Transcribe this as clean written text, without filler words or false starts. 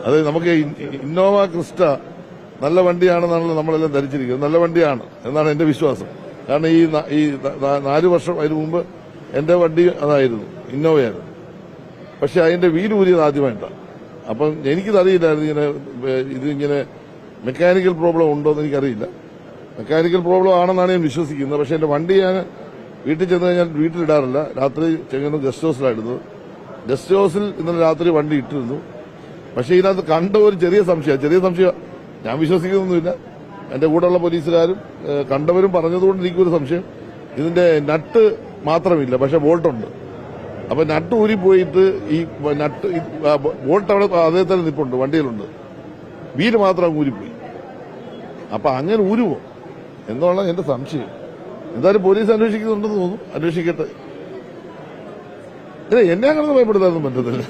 അത് നമുക്ക് Innova Crysta നല്ല വണ്ടിയാണെന്നാണല്ലോ നമ്മളെല്ലാം ധരിച്ചിരിക്കുന്നത്. നല്ല വണ്ടിയാണ് എന്നാണ് എന്റെ വിശ്വാസം. കാരണം ഈ 4 വർഷം അതിനു മുമ്പ് എന്റെ വണ്ടി അതായിരുന്നു, ഇന്നോവയായിരുന്നു. പക്ഷെ അതിന്റെ വീല് ഊരിയത് ആദ്യമായിട്ടാണ്. അപ്പം എനിക്കിതറിയില്ലായിരുന്നു ഇതിങ്ങനെ മെക്കാനിക്കൽ പ്രോബ്ലം ഉണ്ടോ എന്ന് എനിക്കറിയില്ല. മെക്കാനിക്കൽ പ്രോബ്ലം ആണെന്നാണ് ഞാൻ വിശ്വസിക്കുന്നത്. പക്ഷെ എന്റെ വണ്ടി ഞാൻ വീട്ടിൽ ചെന്ന് കഴിഞ്ഞാൽ വീട്ടിലിടാറില്ല. രാത്രി ചെങ്ങന്നൂർ ഗസ്റ്റ് ഹൗസിലായിരുന്നു. ഗസ്റ്റ് ഹൗസിൽ ഇന്നലെ രാത്രി വണ്ടി ഇട്ടിരുന്നു. പക്ഷെ ഇതിനകത്ത് കണ്ട ഒരു ചെറിയ സംശയം ഞാൻ വിശ്വസിക്കുന്നൊന്നുമില്ല. എന്റെ കൂടെയുള്ള പോലീസുകാരും കണ്ടവരും പറഞ്ഞതുകൊണ്ട് എനിക്കൊരു സംശയം, ഇതിന്റെ നട്ട് മാത്രമില്ല, പക്ഷെ ബോൾട്ടുണ്ട്. അപ്പൊ നട്ട് ഊരിപ്പോയിട്ട് ഈ നട്ട് ബോൾട്ട് അവിടെ അതേ തന്നെ നിപ്പുണ്ട്, വണ്ടിയിലുണ്ട്. വീല് മാത്രം ഊരിപ്പോയി. അപ്പൊ അങ്ങനെ ഊരുമോ എന്നുള്ള എന്റെ സംശയം. എന്തായാലും പോലീസ് അന്വേഷിക്കുന്നുണ്ടെന്ന് തോന്നുന്നു. അന്വേഷിക്കട്ടെ. എന്നെ അങ്ങനെ ഭയപ്പെടുത്താനൊന്നും പറ്റത്തില്ല.